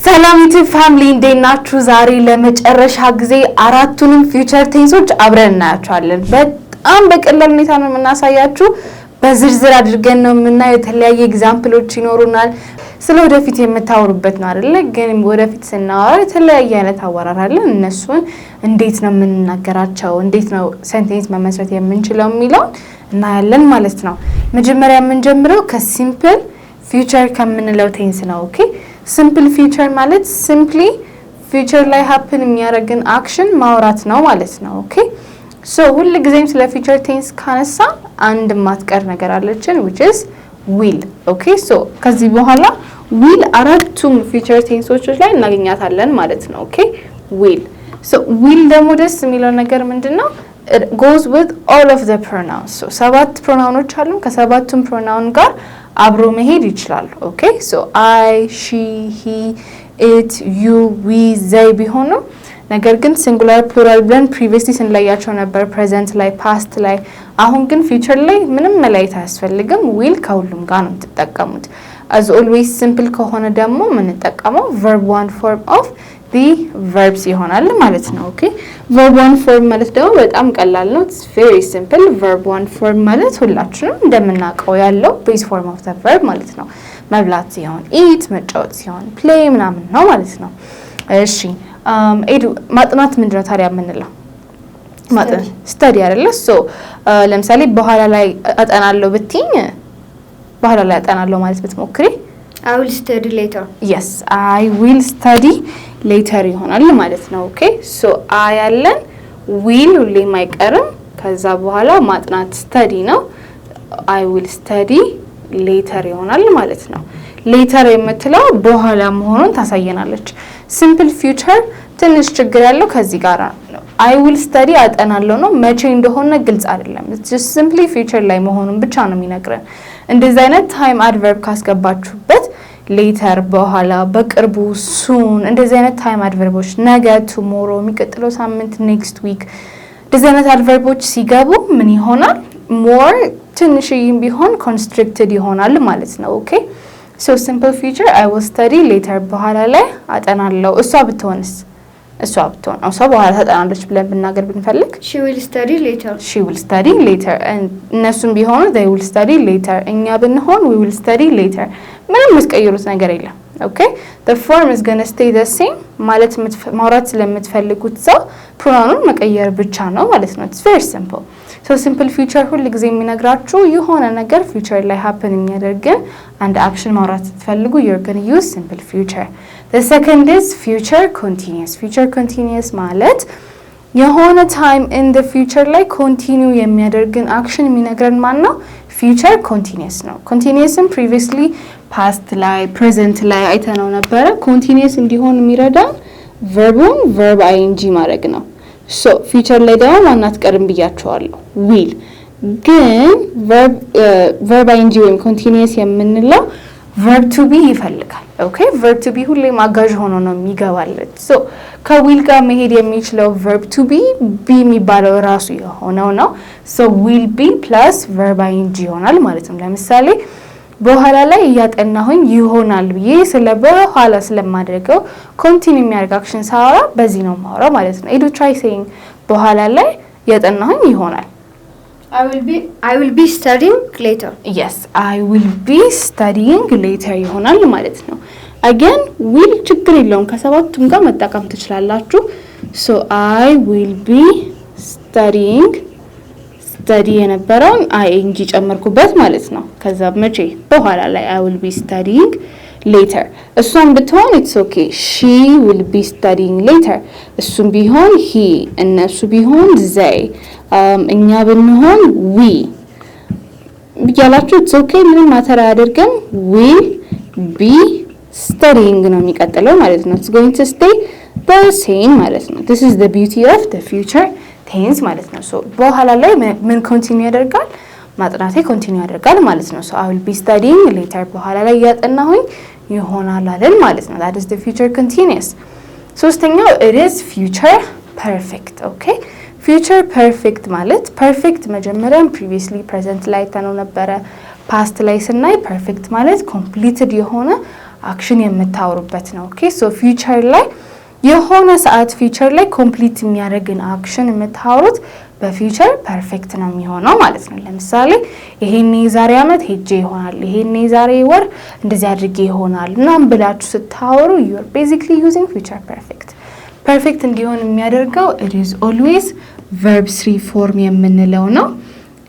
ሰላም ዩቲዩብ ፋሚሊ እንዴት ናችሁ? ዛሬ ለመጨረሻ ጊዜ አራቱንም ፊውቸር ቴንሶች አብረን እናያቸዋለን። በጣም በቀላል ሁኔታ ነው የምናሳያችሁ። በዝርዝር አድርገን ነው የምናየው። የተለያየ ኤግዛምፕሎች ይኖሩናል። ስለ ወደፊት የምታወሩበት ነው አይደለ? ግን ወደፊት ስናወራ የተለያየ አይነት አወራር አለ። እነሱን እንዴት ነው የምንናገራቸው፣ እንዴት ነው ሴንቴንስ መመስረት የምንችለው የሚለውን እናያለን ማለት ነው። መጀመሪያ የምንጀምረው ከሲምፕል ፊውቸር ከምንለው ቴንስ ነው። ኦኬ ሲምፕል ፊውቸር ማለት ሲምፕሊ ፊውቸር ላይ ሃፕን የሚያደርግን አክሽን ማውራት ነው ማለት ነው። ኦኬ ሶ ሁሉ ጊዜም ስለ ፊውቸር ቴንስ ካነሳ አንድ ማትቀር ነገር አለችን which is will። ኦኬ ሶ ከዚህ በኋላ will አራቱም ፊውቸር ቴንሶች ላይ እናገኛታለን ማለት ነው። ኦኬ will ሶ will ደግሞ ደስ የሚለው ነገር ምንድነው? it goes with all of the pronouns። so ሰባት ፕሮናውኖች አሉ። ከሰባቱም ፕሮናውን ጋር አብሮ መሄድ ይችላል። ኦኬ ሶ አይ ሺ ሂ ኢት ዩ ዊ ዘይ ቢሆኑ ነገር ግን ሲንጉላር ፕሉራል ብለን ፕሪቪየስሊ ስንለያቸው ነበር፣ ፕሬዘንት ላይ ፓስት ላይ። አሁን ግን ፊውቸር ላይ ምንም መለየት አያስፈልግም። ዊል ከሁሉም ጋር ነው የምትጠቀሙት። as always ሲምፕል ከሆነ ደግሞ የምንጠቀመው verb one form of the verbs ይሆናል ማለት ነው። ኦኬ verb one form ማለት ደግሞ በጣም ቀላል ነው። it's very simple። verb one form ማለት ሁላችንም እንደምናውቀው ያለው base form of the verb ማለት ነው። መብላት ሲሆን eat፣ መጫወት ሲሆን play ምናምን ነው ማለት ነው። እሺ ኤዱ ማጥናት ምንድነው ታዲያ የምንለው? ማጥናት study አይደለ? ሶ ለምሳሌ በኋላ ላይ አጠናለሁ ብትኝ በኋላ ላይ አጠናለሁ ማለት ብትሞክሪ I will study later። yes I will study later ይሆናል ማለት ነው። ኦኬ ሶ አይ ያለን will ሁሌም አይቀርም። ከዛ በኋላ ማጥናት study ነው። I will study later ይሆናል ማለት ነው። later የምትለው በኋላ መሆኑን ታሳየናለች። ሲምፕል ፊውቸር ትንሽ ችግር ያለው ከዚህ ጋር ነው። I will study አጠናለሁ ነው፣ መቼ እንደሆነ ግልጽ አይደለም። it's just simply future ላይ መሆኑን ብቻ ነው የሚነግረን። እንደዚህ አይነት ታይም አድቨርብ ካስገባችሁበት ሌተር፣ በኋላ፣ በቅርቡ፣ ሱን እንደዚህ አይነት ታይም አድቨርቦች ነገ፣ ቱሞሮ፣ የሚቀጥለው ሳምንት፣ ኔክስት ዊክ እንደዚህ አይነት አድቨርቦች ሲገቡ ምን ይሆናል? ሞር ትንሽዬም ቢሆን ኮንስትሪክትድ ይሆናል ማለት ነው። ኦኬ ሶ ሲምፕል ፊውቸር I will study later በኋላ ላይ አጠናለሁ። እሷ ብትሆንስ? እሷ በኋላ ታጠናለች ብለን ብናገር ብንፈልግ she will study later። she will study later። እነሱም ቢሆኑ they will study later። እኛ ብንሆን we will study later። ምንም መስቀየሩት ነገር የለም። ኦኬ the form is going to stay the same ማለት ማውራት ስለምትፈልጉት ሰው ፕሮናኑን መቀየር ብቻ ነው ማለት ነው። it's very simple። so simple future ሁሉ ጊዜ የሚነግራችሁ የሆነ ነገር future ላይ happen የሚያደርግን አንድ አክሽን ማውራት ስትፈልጉ you're going to use simple future። the second is future continuous። future continuous ማለት የሆነ time in the future ላይ continue የሚያደርግን አክሽን የሚነግረን ማን ነው? future continuous ነው። continuousን previously past ላይ present ላይ አይተነው ነበረ። continuous እንዲሆን የሚረዳን verb-ን verb ing ማድረግ ነው። so future ላይ ደግሞ ማናት ቀርም ብያቸዋለሁ will። ግን verb ing ወይም continuous የምንለው verb to be ይፈልጋል። ኦኬ verb to be ሁሌም አጋዥ ሆኖ ነው የሚገባለት። so ከዊል ጋር መሄድ የሚችለው verb to be የሚባለው ራሱ የሆነው ነው። so will be plus verb ing ይሆናል ማለት ነው። ለምሳሌ በኋላ ላይ እያጠናሁኝ ይሆናል ብዬ ስለ በኋላ ስለማድረገው ኮንቲኒው የሚያደርግ አክሽን ሳወራ በዚህ ነው የማወራው ማለት ነው። ኤዱ try saying በኋላ ላይ እያጠናሁኝ ይሆናል። I will be studying later። yes I will be studying later ይሆናል ማለት ነው። again will ችግር የለውም ከሰባቱም ጋር መጠቀም ትችላላችሁ። so I will be studying study የነበረውን ing ጨመርኩበት ማለት ነው። ከዛ መቼ በኋላ ላይ I will be studying later። እሷም ብትሆን it's okay she will be studying later። እሱም ቢሆን he፣ እነሱ ቢሆን they፣ እኛ ብንሆን we ያላችሁ it's okay ምንም ማተር አያደርግም። will be studying ነው የሚቀጥለው ማለት ነው። it's going to stay the same ማለት ነው። this is the beauty of the future tense ማለት ነው። so በኋላ ላይ ምን ኮንቲኒው ያደርጋል? ማጥናቴ ኮንቲኒው ያደርጋል ማለት ነው። so I will be studying later በኋላ ላይ ያጠናሁኝ ይሆናል አይደል ማለት ነው። that is the future continuous። ሶስተኛው it is future perfect። okay future perfect ማለት perfect መጀመሪያም previously present ላይ ተነው ነበረ። past ላይ ስናይ perfect ማለት completed የሆነ አክሽን የምታወሩበት ነው። ኦኬ ሶ ፊውቸር ላይ የሆነ ሰዓት ፊውቸር ላይ ኮምፕሊት የሚያደርግን አክሽን የምታወሩት በፊውቸር ፐርፌክት ነው የሚሆነው ማለት ነው። ለምሳሌ ይሄኔ ዛሬ አመት ሄጄ ይሆናል፣ ይሄኔ ዛሬ ወር እንደዚህ አድርጌ ይሆናል ምናምን ብላችሁ ስታወሩ you are basically using future perfect። ፐርፌክት እንዲሆን የሚያደርገው it is always verb 3 ፎርም የምንለው ነው።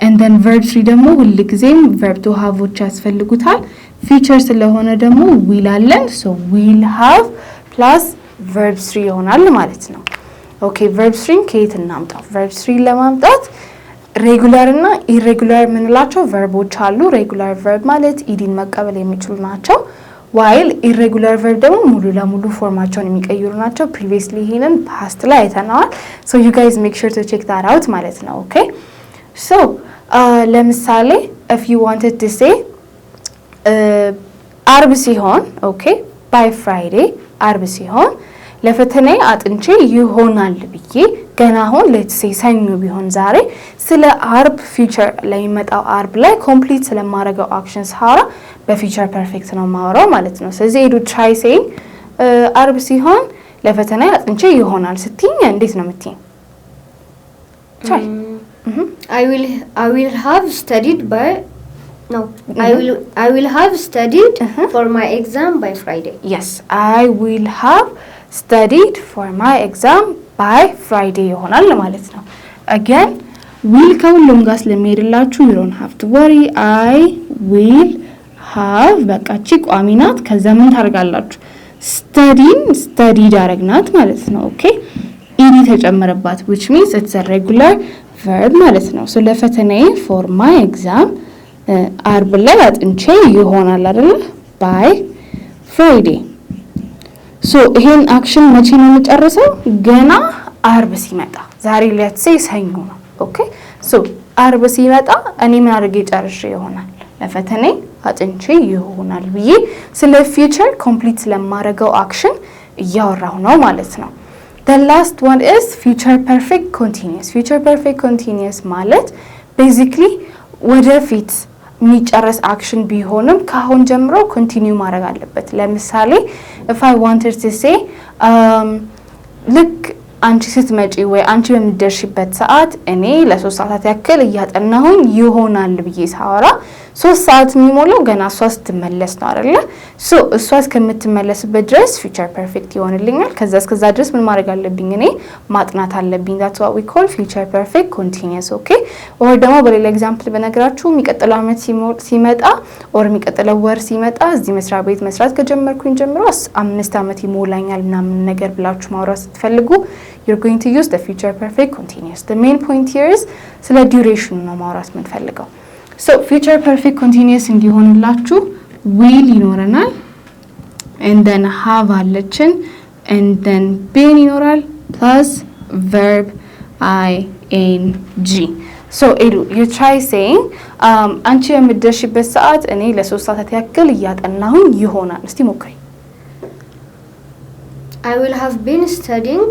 and then verb 3 ደግሞ ሁልጊዜም verb to haveዎች ያስፈልጉታል። ፊውቸር ስለሆነ ደግሞ will አለን so will have plus verb 3 ይሆናል ማለት ነው። ኦኬ verb 3 ከየት እናምጣው? verb 3 ለማምጣት ሬጉላር እና ኢሬጉላር የምንላቸው ቨርቦች አሉ። ሬጉላር verb ማለት ኢዲን መቀበል የሚችሉ ናቸው። while irregular verb ደግሞ ሙሉ ለሙሉ ፎርማቸውን የሚቀይሩ ናቸው። previously ይሄንን past ላይ አይተናል። so you guys make sure to check that out ማለት ነው። ኦኬ so ለምሳሌ if you wanted to say አርብ ሲሆን ኦኬ by friday አርብ ሲሆን ለፈተና አጥንቼ ይሆናል ብዬ ገና አሁን let's say ሰኞ ቢሆን ዛሬ ስለ አርብ ፊውቸር ላይ መጣው አርብ ላይ ኮምፕሊት ስለማረጋው አክሽንስ ሃራ በፊውቸር ፐርፌክት ነው ማወራው ማለት ነው። ስለዚህ ዱ try saying አርብ ሲሆን ለፈተና አጥንቼ ይሆናል ስትኝ እንዴት ነው የምትይኝ? try I will have studied by no I will have studied for my exam by Friday. yes I will have studied for my exam by Friday ይሆናል ማለት ነው። again will ከሁሉም ጋር ስለሚሄድላችሁ you don't have to worry I will have በቃቺ ቋሚ ናት። ከዛ ምን ታደርጋላችሁ? studied አረግናት ማለት ነው። ኦኬ ኢዲ ተጨመረባት which means it's a regular verb ማለት ነው። so ለፈተናዬ for my exam አርብ ላይ አጥንቼ ይሆናል አይደል? by Friday so ይሄን አክሽን መቼ ነው የምጨርሰው? ገና አርብ ሲመጣ ዛሬ let's say ሰኞ ነው። ኦኬ so አርብ ሲመጣ እኔ ምን አድርጌ ጨርሼ ይሆናል? ለፈተናዬ አጥንቼ ይሆናል ብዬ ስለ ፊውቸር ኮምፕሊት ስለማረጋው አክሽን እያወራሁ ነው ማለት ነው። the last one is future perfect continuous future perfect continuous ማለት basically ወደፊት የሚጨረስ አክሽን ቢሆንም ካሁን ጀምሮ ኮንቲኒዩ ማድረግ አለበት። ለምሳሌ if I wanted to say ልክ አንቺ ስትመጪ ወይ አንቺ በሚደርሽበት ሰዓት እኔ ለ3 ሰዓታት ያክል እያጠናሁኝ ይሆናል ብዬ ሳወራ 3 ሰዓት የሚሞላው ገና እሷ ስትመለስ ነው አይደለ? ሶ እሷ እስከምትመለስበት ድረስ future perfect ይሆንልኛል። ከዛ እስከዛ ድረስ ምን ማድረግ አለብኝ? እኔ ማጥናት አለብኝ። that's what we call future perfect continuous okay or ደግሞ በሌላ ኤግዛምፕል በነገራችሁ የሚቀጥለው አመት ሲመጣ or የሚቀጥለው ወር ሲመጣ እዚህ መስሪያ ቤት መስራት ከጀመርኩኝ ጀምሮ 5 አመት ይሞላኛል ምናምን ነገር ብላችሁ ማውራት ስትፈልጉ you're going to use the future perfect continuous. the main point here is ስለ duration ነው ማውራት የምንፈልገው። so future perfect continuous እንዲሆንላችሁ will ይኖረናል and then have አለችን and then been ይኖራል plus verb ing so you try saying አንቺ የምትደርሽበት ሰዓት እኔ ለ3 ሰዓታት ያክል እያጠናሁኝ ይሆናል። እስቲ ሞክሪ። I will have been studying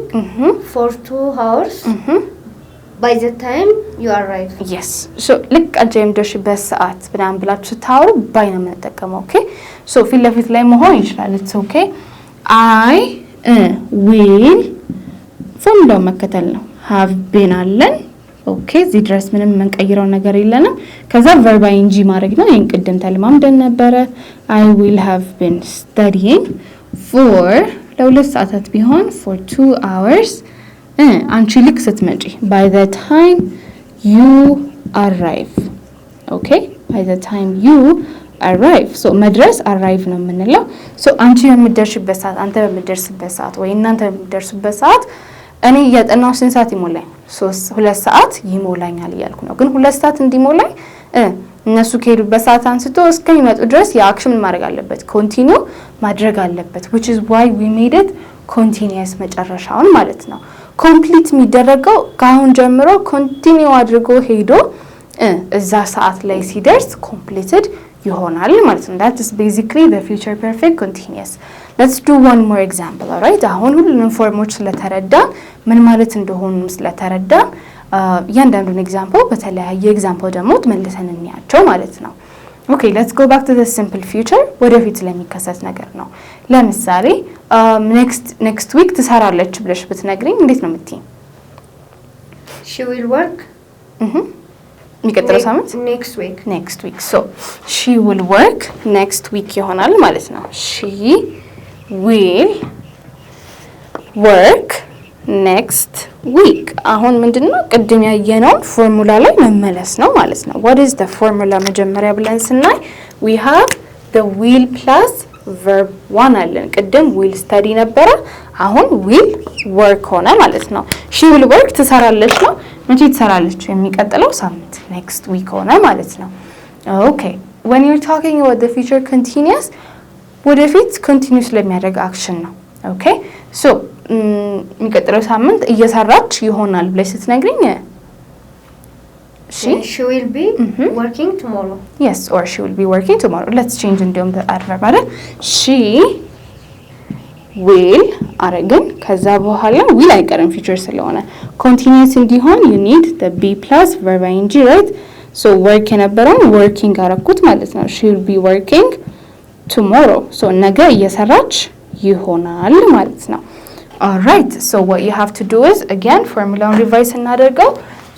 for 2 hours by the time you arrive. yes so ልክ አንቺ የምትደርሽበት ሰዓት ብናም ብላችሁ ታውሩ ባይ ነው የምንጠቀመው። ኦኬ so ፊት ለፊት ላይ መሆን ይችላል። it's okay I will ፎርሙላው መከተል ነው። have been አለን ኦኬ እዚህ ድረስ ምንም የምንቀይረው ነገር የለንም። ከዛ verb ing ማድረግ ነው። ይሄን ቅድም ተለማምደን ነበረ። I will have been studying for ለ2 ሰዓታት ቢሆን for 2 hours አንቺ ልክ ስትመጪ by the time you arrive okay by the time you arrive so መድረስ arrive ነው የምንለው። so አንቺ የምትደርሽበት ሰዓት አንተ በምትደርስበት ሰዓት ወይ እናንተ በምትደርሱበት ሰዓት እኔ እያጠናሁ ስንት ሰዓት ይሞላኝ? 2 ሰዓት ይሞላኛል እያልኩ ነው። ግን 2 ሰዓት እንዲሞላኝ እነሱ ከሄዱበት ሰዓት አንስቶ እስከሚመጡ ድረስ የአክሽን ማድረግ አለበት ኮንቲኒው ማድረግ አለበት which is why we made it continuous መጨረሻውን ማለት ነው። ኮምፕሊት የሚደረገው ካሁን ጀምሮ ኮንቲኒው አድርጎ ሄዶ እዛ ሰዓት ላይ ሲደርስ completed ይሆናል ማለት ነው። that is basically the future perfect continuous. let's do one more example alright አሁን ሁሉንም ፎርሞች ስለተረዳን ምን ማለት እንደሆኑ ስለተረዳን እያንዳንዱን ኤግዛምፕል በተለያየ ኤግዛምፕል ደግሞ ተመልሰን እንያቸው ማለት ነው። ኦኬ ሌትስ ጎ ባክ ቱ ዘ ሲምፕል ፊውቸር ወደፊት ስለሚከሰት ነገር ነው። ለምሳሌ ኔክስት ዊክ ትሰራለች ብለሽ ብትነግሪኝ እንዴት ነው የምትይኝ? She will work. የሚቀጥለው ሳምንት next week so she will work next week ይሆናል ማለት ነው። she will work next week አሁን ምንድነው ቅድም ያየነውን ፎርሙላ ላይ መመለስ ነው ማለት ነው። what is the formula መጀመሪያ ብለን ስናይ we have the will plus verb 1 አለን። ቅድም will study ነበረ፣ አሁን will work ሆነ ማለት ነው። she will work ትሰራለች ነው። መቼ ትሰራለች? የሚቀጥለው ሳምንት next week ሆነ ማለት ነው። okay when you're talking about the future continuous ወደፊት continuous ለሚያደርግ አክሽን ነው። okay so የሚቀጥለው ሳምንት እየሰራች ይሆናል ብለሽ ስትነግሪኝ she will be working tomorrow. yes or she will be working tomorrow. let's change እንዲሁም the adverb አይደል? she will አረግን ከዛ በኋላ will አይቀርም future ስለሆነ continuous እንዲሆን you need the be plus verb ing right? so work የነበረውን working አረኩት ማለት ነው። she will be working tomorrow so ነገ እየሰራች ይሆናል ማለት ነው። alright so what you have to do is again formulaውን revise እናደርገው።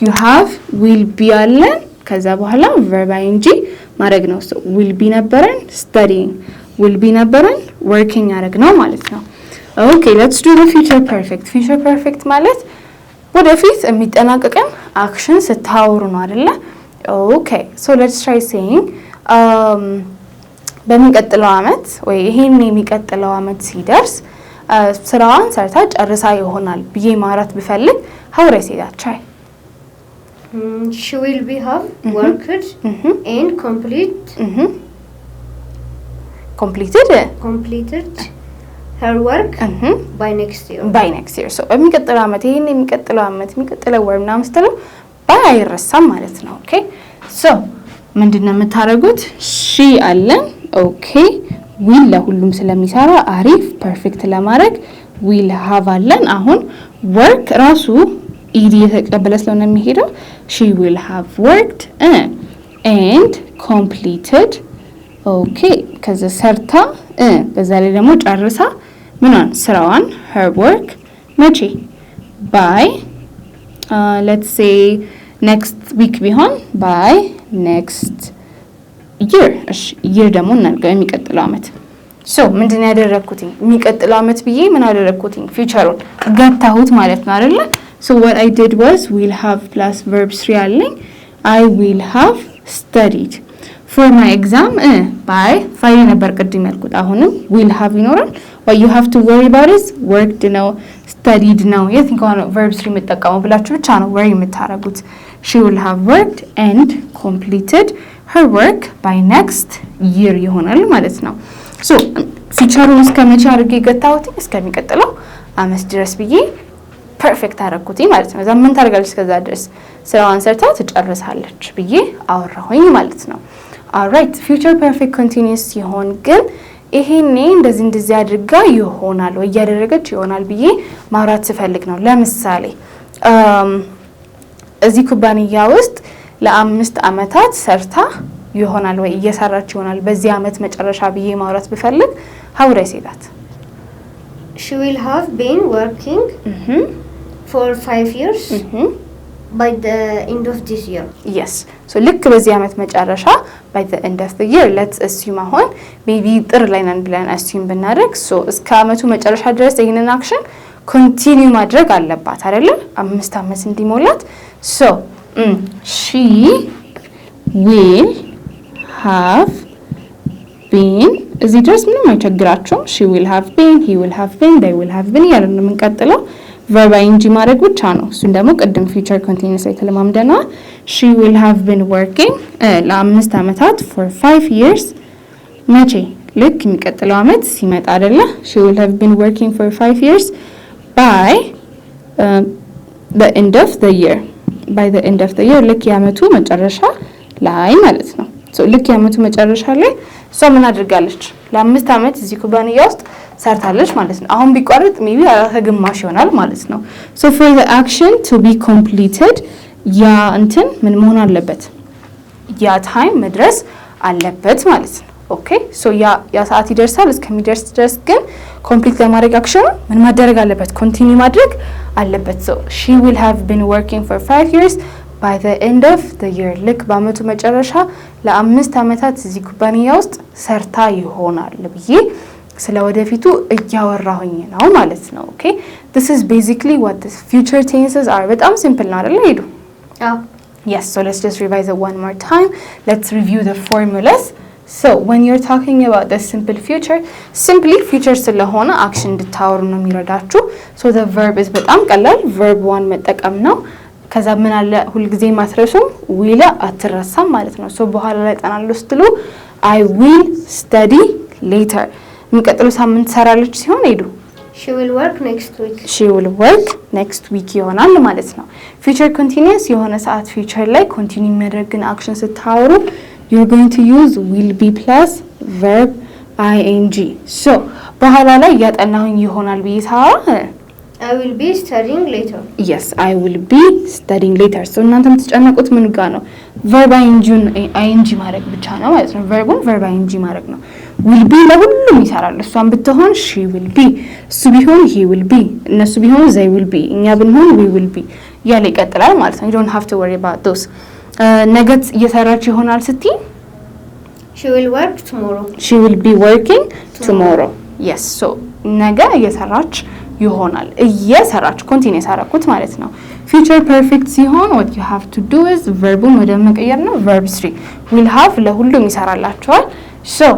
you have will be አለን ከዛ በኋላ verb ing ማድረግ ነው። so will be ነበረን studying will be ነበረን working አረግነው ማለት ነው። okay let's do the future perfect. future perfect ማለት ወደፊት የሚጠናቀቅን አክሽን ስታወሩ ነው አይደለ? okay so let's try saying በሚቀጥለው አመት ወይ ይሄን የሚቀጥለው አመት ሲደርስ ስራዋን ሰርታ ጨርሳ ይሆናል ብዬ ማውራት ብፈልግ how would I say that? try she will be have worked and completed her work by next year so በሚቀጥለው አመት ይሄን የሚቀጥለው አመት የሚቀጥለው ወር ምናምን ስትለው ባይ አይረሳም ማለት ነው። okay so ምንድነው የምታረጉት? she አለን okay will ለሁሉም ስለሚሰራ አሪፍ ፐርፌክት ለማድረግ will have አለን። አሁን work ራሱ ed የተቀበለ ስለሆነ የሚሄደው she will have worked and completed okay ከዛ ሰርታ በዛ ላይ ደግሞ ጨርሳ ምናን ስራዋን her work መቼ by let's say next week ቢሆን by next year እሺ year ደግሞ እናድርገው የሚቀጥለው አመት so ምንድነው ያደረኩት? የሚቀጥለው አመት ብዬ ምን አደረኩት? ፊውቸሩን ገታሁት ማለት ነው አይደለ? so what I did was will have plus verb 3 አለኝ I will have studied for my exam by ፋይል ነበር ቅድም ያልኩት አሁንም will have ይኖራል። what you have to worry about is worked ነው studied ነው የትኛው ነው verb 3 የምጠቀመው ብላችሁ ብቻ ነው worry የምታረጉት። she will have worked and completed her work by next year ይሆናል ማለት ነው። so ፊቸሩን እስከመቼ አድርጌ ገታሁት? እስከሚቀጥለው አመት ድረስ ብዬ ፐርፌክት አደረኩት ማለት ነው። ምን ታደርጋለች? እስከዛ ድረስ ስራዋን ሰርታ ትጨርሳለች ብዬ አወራሁኝ ማለት ነው። alright future perfect continuous ሲሆን ግን ይሄኔ እንደዚህ አድርጋ ይሆናል ወይ ያደረገች ይሆናል ብዬ ማውራት ስፈልግ ነው። ለምሳሌ እዚህ ኩባንያ ውስጥ ለ5 አመታት ሰርታ ይሆናል ወይ እየሰራች ይሆናል በዚህ አመት መጨረሻ ብዬ ማውራት ብፈልግ how would I say that? she will have been working for 5 years by the end of this year. yes so ልክ በዚህ አመት መጨረሻ by the end of the year let's assume አሁን maybe ጥር ላይ ነን ብለን assume ብናደርግ so እስከ አመቱ መጨረሻ ድረስ ይሄንን አክሽን ኮንቲኒው ማድረግ አለባት አይደለ? 5 አመት እንዲሞላት so she will have been እዚህ ድረስ ምንም አይቸግራቸውም። she will have been he will have been they will have been ያለን ነው የምንቀጥለው verb ing ማድረግ ብቻ ነው። እሱን ደግሞ ቅድም future continuous ላይ ተለማምደናል። she will have been working ለ5 አመታት for 5 years መቼ? ልክ የሚቀጥለው አመት ሲመጣ አይደለ? she will have been working for 5 years by the end of the year by the end of the year ልክ የአመቱ መጨረሻ ላይ ማለት ነው። so ልክ የአመቱ መጨረሻ ላይ እሷ ምን አድርጋለች? ለ5 አመት እዚህ ኩባንያ ውስጥ ሰርታለች ማለት ነው። አሁን ቢቋረጥ ሜቢ ግማሽ ይሆናል ማለት ነው። so for the action to be completed ያ እንትን ምን መሆን አለበት? ያ ታይም መድረስ አለበት ማለት ነው። ኦኬ ሶ ያ ሰዓት ይደርሳል። እስከሚደርስ ድረስ ግን ኮምፕሊት ለማድረግ አክሽኑ ምን ማድረግ አለበት? ኮንቲኒው ማድረግ አለበት። ሶ she will have been working for 5 years by the end of the year ልክ በአመቱ መጨረሻ ለ5 አመታት እዚህ ኩባንያ ውስጥ ሰርታ ይሆናል ብዬ ስለ ወደፊቱ እያወራሁኝ ነው ማለት ነው። ኦኬ this is basically what the future tenses are። በጣም ሲምፕል ነው አይደል? ሄዱ yes so let's just revise it one more time. Let's review the formulas. So when you're talking about the simple future, simply future ስለሆነ አክሽን እንድታወሩ ነው የሚረዳችሁ። so the verb is በጣም ቀላል verb 1 መጠቀም ነው። ከዛ ምን አለ ሁልጊዜ ማትረሱም will አትረሳም ማለት ነው። so በኋላ ላይ ጠናለሁ ስትሉ I will study later የሚቀጥለው ሳምንት ሰራለች ሲሆን ሄዱ she will work next week ይሆናል ማለት ነው። future continuous የሆነ ሰዓት future ላይ ኮንቲኒው የሚያደርግን አክሽን ስታወሩ you're going to use will be plus verb ing. so በኋላ ላይ ያጠናሁኝ ይሆናል ብዬ ሳወራ I will be studying later. yes I will be studying later. so እናንተ የምትጨነቁት ምን ጋር ነው? verb ing ማድረግ ብቻ ነው ማለት ነው። verb ing ማድረግ ነው። will be ለሁሉም ይሰራል። እሷን ብትሆን she will be፣ እሱ ቢሆን he will be፣ እነሱ ቢሆኑ they will be፣ እኛ ብንሆን we will be ያለ ይቀጥላል ማለት ነው። you don't have to worry about those. ነገ እየሰራች ይሆናል ስትይ she will work tomorrow. she will be working tomorrow. yes so ነገ እየሰራች ይሆናል። እየሰራች ኮንቲኒየስ አደረኩት ማለት ነው። future perfect ሲሆን what you have to do is verbuን ወደ መቀየር ነው። verb 3 will have ለሁሉም ይሰራላቸዋል። so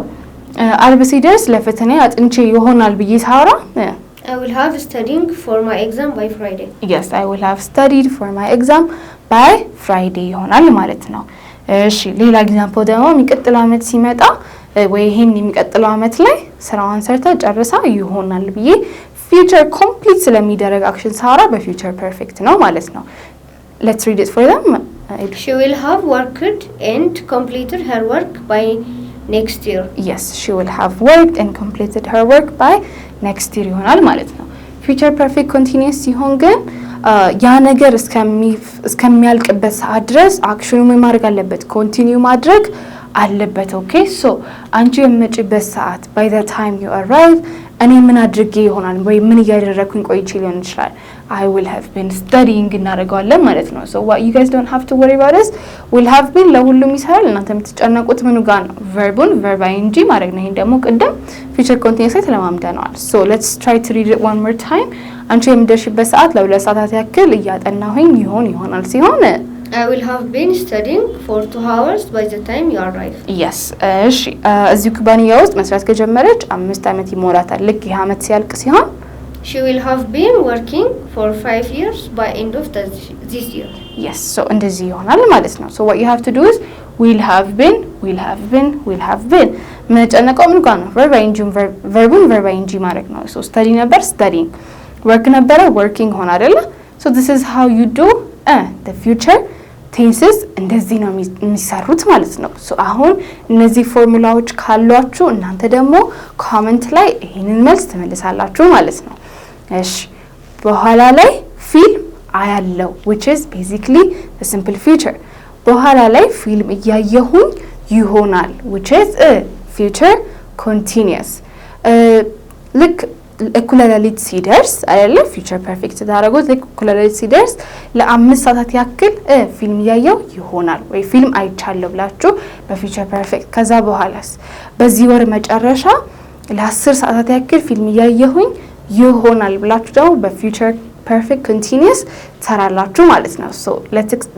አርብ ሲደርስ ለፈተና አጥንቼ ይሆናል ብዬ ሳወራ I will have studying for my exam by Friday. yes I will have studied for my exam by Friday ይሆናል ማለት ነው። እሺ ሌላ ኤግዛምፕል ደግሞ የሚቀጥለው አመት ሲመጣ ወይ ይሄን የሚቀጥለው አመት ላይ ስራዋን ሰርታ ጨርሳ ይሆናል ብዬ future complete ስለሚደረግ አክሽን ሳወራ በfuture perfect ነው ማለት ነው። let's read it for them. she will have worked and completed her work by next year. yes she will have worked and completed her work by next year ይሆናል ማለት ነው። future perfect continuous ሲሆን ግን ያ ነገር እስከሚያልቅበት ሰዓት ድረስ አክሽኑ ምን ማድረግ አለበት? ኮንቲኒው ማድረግ አለበት። ኦኬ ሶ አንቺ የምትመጪበት ሰዓት by the time you arrive እኔ ምን አድርጌ ይሆናል ወይ ምን እያደረኩኝ ቆይቼ ሊሆን ይችላል I will have been studying እናደርገዋለን ማለት ነው። so what you guys don't have to worry about is will have been ለሁሉም ይሰራል። እናንተ የምትጨነቁት ምኑ ጋር ነው? verb ing ማድረግ ነው። ይሄን ደግሞ ቅድም future continuous ላይ ተለማምደናል። so let's try to read it one more time. አንቺ የምትደርሽበት ሰዓት ለሁለት ሰዓታት ያክል እያጠናሁኝ ይሆናል ሲሆን I will have been studying for 2 hours by the time you arrive. yes እሺ እዚህ ኩባንያ ውስጥ መስራት ከጀመረች 5 አመት ይሞላታል። ልክ ይሄ አመት ሲያልቅ ሲሆን she will have been working for 5 years by end of this year. yes so እንደዚህ ይሆናል ማለት ነው። so what you have to do is will have been መጨነቀው ምን ጋር ነው? verb ing ማድረግ ነው። so study ነበር studying፣ work ነበረ working ሆነ አይደለ? so this is how you do the future tenses እንደዚህ ነው የሚሰሩት ማለት ነው። ሶ አሁን እነዚህ ፎርሙላዎች ካሏችሁ እናንተ ደግሞ ኮሜንት ላይ ይሄንን መልስ ትመልሳላችሁ ማለት ነው። እሺ በኋላ ላይ ፊልም አያለው which is basically the simple future። በኋላ ላይ ፊልም እያየሁኝ ይሆናል which is future continuous። ልክ እኩለ ሌሊት ሲደርስ አይደለ future perfect ታደርጉት። ልክ እኩለ ሌሊት ሲደርስ ለ5 ሰዓታት ያክል ፊልም ያየው ይሆናል ወይ ፊልም አይቻለሁ ብላችሁ በfuture perfect። ከዛ በኋላስ በዚህ ወር መጨረሻ ለ10 ሰዓታት ያክል ፊልም ያየሁኝ ይሆናል ብላችሁ ደግሞ በfuture perfect continuous ተራላችሁ ማለት ነው። so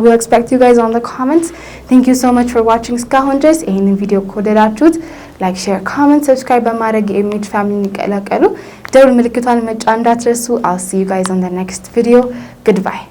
we'll expect you guys on the comments. thank you so much for watching እስካሁን ድረስ። ይሄንን ቪዲዮ ከወደዳችሁት ላይክ፣ ሼር፣ ኮሜንት፣ ሰብስክራይብ በማድረግ የኢሜጅ ፋሚሊን ይቀላቀሉ። ደውል ምልክቷን መጫን እንዳትረሱ። I'll see you guys on the next video. Goodbye.